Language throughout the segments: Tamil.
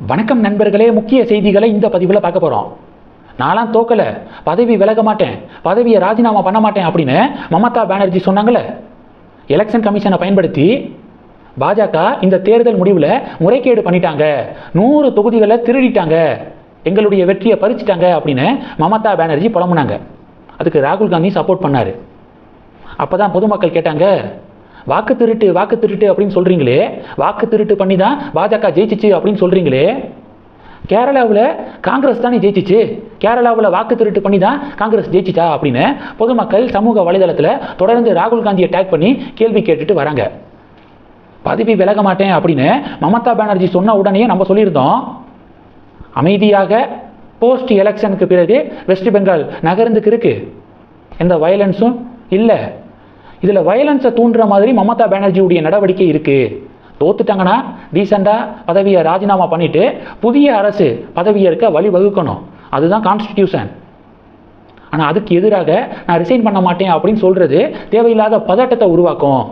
வணக்கம் நண்பர்களே, முக்கிய செய்திகளை இந்த பதிவில் பார்க்க போகிறோம். நான்லாம் தோக்கலை, பதவி விலக மாட்டேன், பதவியை ராஜினாமா பண்ண மாட்டேன் அப்படின்னு மமதா பானர்ஜி சொன்னாங்களே. எலெக்ஷன் கமிஷனை பயன்படுத்தி பாஜக இந்த தேர்தல் முடிவில் முறைகேடு பண்ணிட்டாங்க, 100 தொகுதிகளை திருடிட்டாங்க, எங்களுடைய வெற்றியை பறிச்சிட்டாங்க அப்படின்னு மமதா பானர்ஜி புலம்புனாங்க. அதுக்கு ராகுல் காந்தி சப்போர்ட் பண்ணார். அப்போ தான் பொதுமக்கள் கேட்டாங்க, வாக்கு திருட்டு அப்படின்னு சொல்கிறீங்களே, வாக்கு திருட்டு பண்ணி தான் பாஜக ஜெயிச்சிச்சு அப்படின்னு சொல்கிறீங்களே, கேரளாவில் காங்கிரஸ் தானே ஜெயிச்சிச்சு, கேரளாவில் வாக்கு திருட்டு பண்ணி தான் காங்கிரஸ் ஜெயிச்சிச்சா அப்படின்னு பொதுமக்கள் சமூக வலைதளத்தில் தொடர்ந்து ராகுல் காந்தியை டேக் பண்ணி கேள்வி கேட்டுட்டு வராங்க. பதவி விலக மாட்டேன் அப்படின்னு மமதா பானர்ஜி சொன்ன உடனே நம்ம சொல்லியிருந்தோம், அமைதியாக போஸ்ட் எலெக்ஷனுக்கு பிறகு வெஸ்ட் பெங்கால் நகர்ந்துக்கு இருக்கு, எந்த வயலன்ஸும் இல்லை. இதில் வயலன்ஸை தூண்டுற மாதிரி மமதா பானர்ஜியுடைய நடவடிக்கை இருக்குது. தோத்துட்டாங்கன்னா டீசெண்டாக பதவியை ராஜினாமா பண்ணிவிட்டு புதிய அரசு பதவியேற்க வழி வகுக்கணும், அதுதான் கான்ஸ்டிடியூஷன். ஆனால் அதுக்கு எதிராக நான் ரிசைன் பண்ண மாட்டேன் அப்படின்னு சொல்கிறது தேவையில்லாத பதட்டத்தை உருவாக்கும்,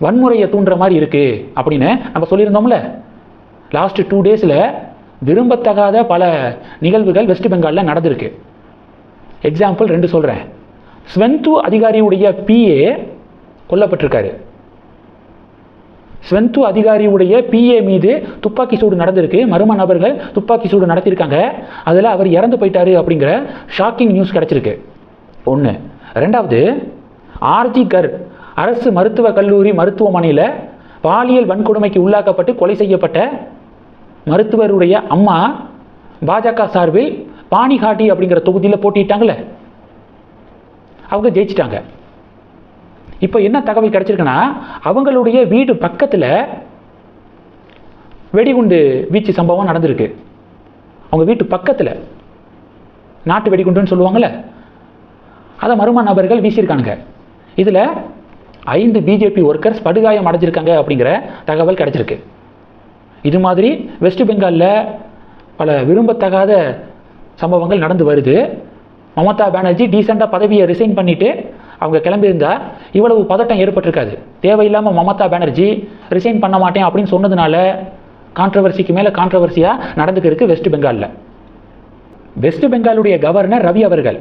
வன்முறையை தூண்டுற மாதிரி இருக்குது அப்படின்னு நம்ம சொல்லியிருந்தோம்ல. லாஸ்ட் 2 டேஸில் விரும்பத்தகாத பல நிகழ்வுகள் வெஸ்ட் பெங்காலில் நடந்திருக்கு. எக்ஸாம்பிள் 2 சொல்கிறேன். ஸ்வெந்து அதிகாரியுடைய பிஏ கொல்லப்பட்டிருக்காரு. ஸ்வெந்து அதிகாரியுடைய பிஏ மீது துப்பாக்கி சூடு நடந்திருக்கு, மர்ம நபர்கள் துப்பாக்கி சூடு நடத்தியிருக்காங்க, அதில் அவர் இறந்து போயிட்டாரு அப்படிங்கிற ஷாக்கிங் நியூஸ் கிடச்சிருக்கு. 1. 2வது, ஆர்ஜி கர் அரசு மருத்துவக் கல்லூரி மருத்துவமனையில் பாலியல் வன்கொடுமைக்கு உள்ளாக்கப்பட்டு கொலை செய்யப்பட்ட மருத்துவருடைய அம்மா பாஜக சார்பில் பானிகாட்டி அப்படிங்கிற தொகுதியில் போட்டிட்டாங்களே, அவங்க ஜெயிச்சிட்டாங்க. இப்போ என்ன தகவல் கிடைச்சிருக்குன்னா, அவங்களுடைய வீடு பக்கத்தில் வெடிகுண்டு வீச்சு சம்பவம் நடந்திருக்கு. அவங்க வீட்டு பக்கத்தில் நாட்டு வெடிகுண்டுன்னு சொல்லுவாங்கள்ல, அதை மர்ம நபர்கள் வீசியிருக்காங்க. இதில் 5 பிஜேபி ஒர்க்கர்ஸ் படுகாயம் அடைஞ்சிருக்காங்க அப்படிங்கிற தகவல் கிடைச்சிருக்கு. இது மாதிரி வெஸ்ட் பெங்காலில் பல விரும்பத்தகாத சம்பவங்கள் நடந்து வருது. மமதா பானர்ஜி டீசெண்டாக பதவியை ரிசைன் பண்ணிவிட்டு அவங்க கிளம்பியிருந்தா இவ்வளவு பதட்டம் ஏற்பட்டிருக்காது. தேவையில்லாமல் மமதா பானர்ஜி ரிசைன் பண்ண மாட்டேன் அப்படின்னு சொன்னதுனால கான்ட்ரவர்சிக்கு மேலே கான்ட்ரவர்சியாக நடந்துக்கிருக்கு வெஸ்ட் பெங்காலில். வெஸ்ட் பெங்காலுடைய கவர்னர் ரவி அவர்கள்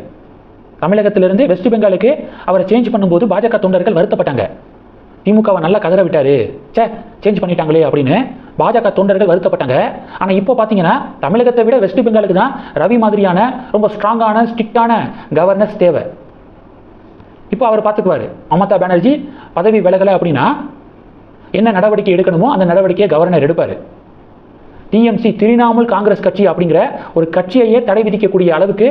தமிழகத்திலிருந்து வெஸ்ட் பெங்காலுக்கு அவரை சேஞ்ச் பண்ணும்போது பாஜக தொண்டர்கள் வருத்தப்பட்டாங்க. திமுகவை நல்லா கதற விட்டாரு, சேஞ்ச் பண்ணிட்டாங்களே அப்படின்னு பாஜக தொண்டர்கள் வருத்தப்பட்டாங்க. ஆனால் இப்போ பார்த்தீங்கன்னா தமிழகத்தை விட வெஸ்ட் பெங்காலுக்கு தான் ரவி மாதிரியான ரொம்ப ஸ்ட்ராங்கான ஸ்ட்ரிக்டான கவர்னர்ஸ் தேவை. இப்போ அவர் பார்த்துக்குவார். மமதா பானர்ஜி பதவி விலகலை அப்படின்னா என்ன நடவடிக்கை எடுக்கணுமோ அந்த நடவடிக்கையை கவர்னர் எடுப்பார். டிஎம்சி திரிணாமுல் காங்கிரஸ் கட்சி அப்படிங்கிற ஒரு கட்சியையே தடை விதிக்கக்கூடிய அளவுக்கு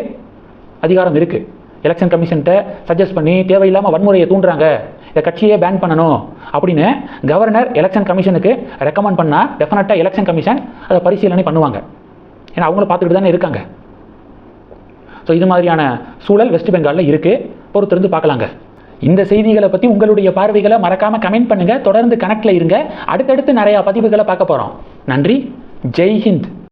அதிகாரம் இருக்குது. எலெக்ஷன் கமிஷன்கிட்ட சஜஸ்ட் பண்ணி தேவையில்லாமல் வன்முறையை தூண்டுறாங்க, இந்த கட்சியை பேன் பண்ணணும் அப்படின்னு கவர்னர் எலெக்ஷன் கமிஷனுக்கு ரெக்கமெண்ட் பண்ணால் டெஃபினட்டாக எலெக்ஷன் கமிஷன் அதை பரிசீலனை பண்ணுவாங்க. ஏன்னா அவங்கள பார்த்துக்கிட்டு தானே இருக்காங்க. ஸோ இது மாதிரியான சூழல் வெஸ்ட் பெங்காலில் இருக்குது, பொறுத்திருந்து பார்க்கலாங்க. இந்த செய்திகளை பற்றி உங்களுடைய பார்வைகளை மறக்காமல் கமெண்ட் பண்ணுங்கள். தொடர்ந்து கனெக்டில் இருங்க. அடுத்தடுத்து நிறையா பதிவுகளை பார்க்க போகிறோம். நன்றி. ஜெய் ஹிந்த்.